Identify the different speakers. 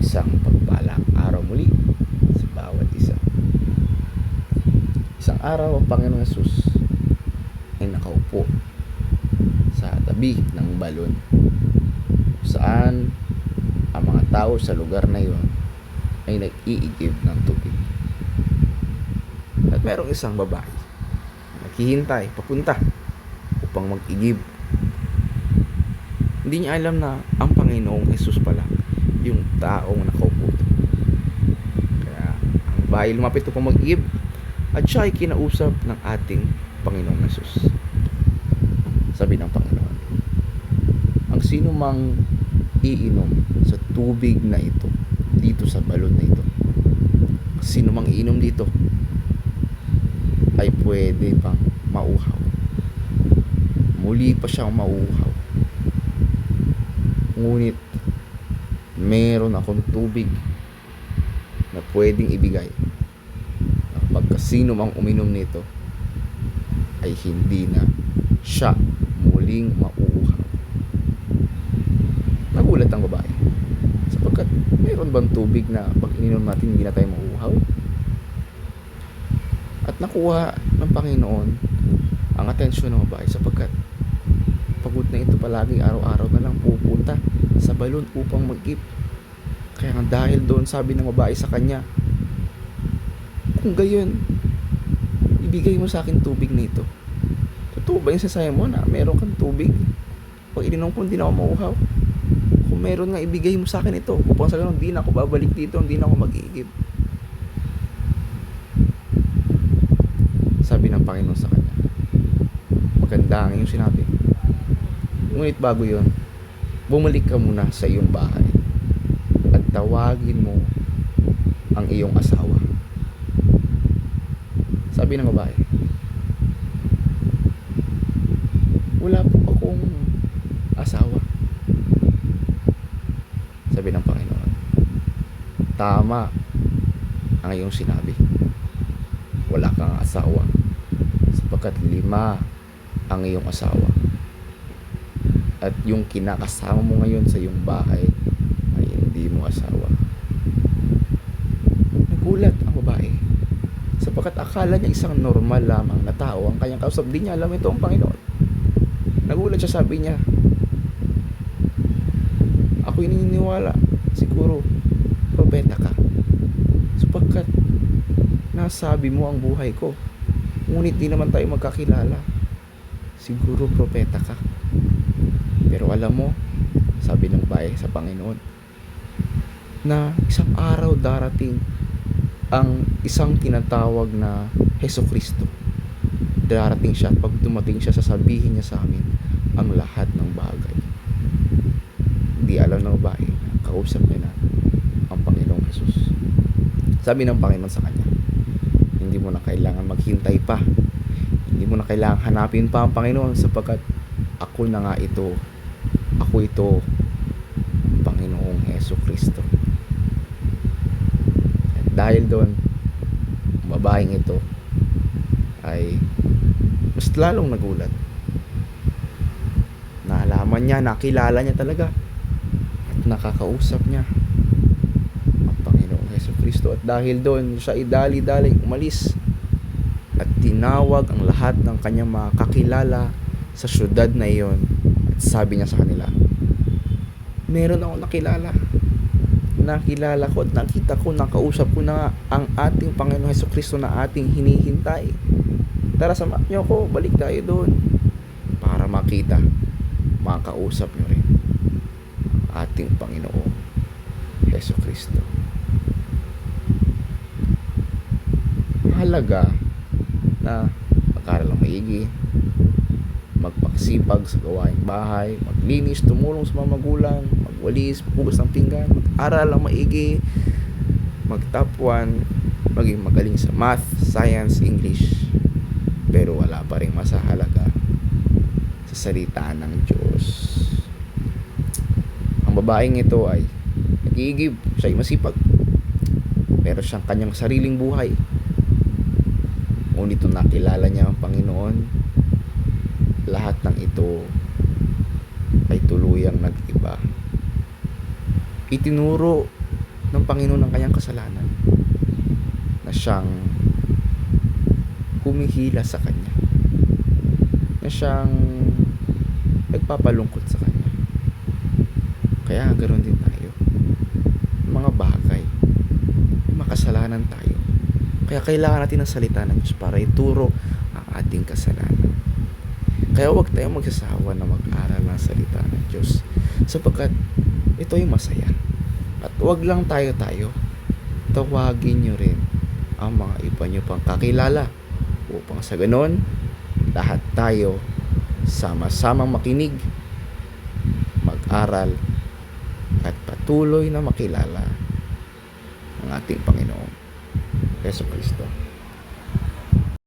Speaker 1: isang pagpalang araw muli sa bawat isa. Isang araw ang Panginoong Hesus ay nakaupo sa tabi ng balon saan ang mga tao sa lugar na iyon ay nag-iigib ng tubig. At merong isang babae na naghihintay papunta upang mag-igib. Hindi niya alam na ang Panginoong Hesus pala yung taong nakaupo. Kaya ang babae lumapit upang mag-igib at siya ay kinausap ng ating Panginoong Hesus. Sabi ng Panginoon, ang sino mang iinom sa tubig na ito, dito sa balon na ito, sino mang iinom dito ay pwede pang mauhaw. Muli pa siyang mauhaw. Ngunit meron akong tubig na pwedeng ibigay na kapag sino mang uminom nito ay hindi na siya muling mauuhaw. Nagulat ang babae sapagkat mayroon bang tubig na pag ininom natin hindi na tayo mauuhaw? At nakuha ng Panginoon ang atensyon ng babae sapagkat pagod na ito palagi, araw-araw na lang pupunta sa balon upang mag-igib. Kaya nga dahil doon, sabi ng babae sa kanya, kung gayon, ibigay mo sa akin tubig na ito. Totoo ba yung sasaya mo na meron kang tubig? Pag ininom ko, hindi na ako mauhaw. Kung meron nga, ibigay mo sa akin ito. Upang sa ganun, hindi na ako babalik dito, hindi na ako mag-iigib. Sabi ng Panginoon sa kanya, maganda ang iyong sinabi. Ngunit bago yon, bumalik ka muna sa iyong bahay at tawagin mo ang iyong asawa. Sabi ng babae, wala po akong asawa. Sabi ng Panginoon, tama ang iyong sinabi. Wala kang asawa sapagkat 5 ang iyong asawa. At yung kinakasama mo ngayon sa iyong bahay ay hindi mo asawa. Nagulat ang babae sapagkat akala niya isang normal lamang na tao ang kanyang kausap. Di niya alam ito ang Panginoon. Nagulat siya, sabi niya, ako'y naniniwala, siguro propeta ka sapagkat nasabi mo ang buhay ko, ngunit di naman tayo magkakilala. Siguro propeta ka. Pero alam mo, sabi ng babae sa Panginoon, na isang araw darating ang isang tinatawag na Hesukristo. Darating siya at pag dumating siya, sasabihin niya sa amin ang lahat ng bagay. Hindi alam ng babae, kausap niya na ang Panginoong Hesus. Sabi ng Panginoon sa kanya, hindi mo na kailangan maghintay pa. Hindi mo na kailangan hanapin pa ang Panginoon sapagkat ako na nga ito. Ako ito, Panginoong Hesukristo. At dahil doon, ang babaeng ito ay mas lalong nagulat. Naalaman niya, nakilala niya talaga at nakakausap niya ang Panginoong Hesukristo. At dahil doon, siya ay dali-dali umalis at tinawag ang lahat ng kanyang mga kakilala sa syudad na iyon. At sabi niya sa kanila, meron ako nakilala ko at nakita ko, nakausap ko na ang ating Panginoong Hesukristo na ating hinihintay. Tara, samahan niyo ako, balik tayo doon para makita, makausap niyo rin ang ating Panginoong Hesukristo. Mahalaga na mag-aral ng maigi, magpaksipag sa gawaing bahay, maglinis, tumulong sa mga magulang, magwalis, maghugas ng pinggan, mag-aral ng maigi, mag-top 1, maging magaling sa math, science, English. Pero wala pa rin masahalaga sa salita ng Diyos. Ang babaeng ito ay nag-iigib, siya ay masipag, pero siyang kanyang sariling buhay. Ngunit nung nakilala niya ang Panginoon, lahat ng ito ay tuluyang nag-iba. Itinuro ng Panginoon ang kanyang kasalanan, na siyang humihila sa kanya, na siyang nagpapalungkot sa kanya. Kaya ganoon din tayo. Mga bagay, makasalanan tayo. Kaya kailangan natin ng salita ng Diyos para ituro ang ating kasalanan. Kaya huwag tayong magsasawa na mag-aral ng salita ng Diyos, sapagkat ito ay masaya. At huwag lang tayo-tayo, tawagin nyo rin ang mga iba nyo pang kakilala, upang sa ganon, lahat tayo sama-samang makinig, mag-aral, at patuloy na makilala ang ating Panginoong Jesucristo.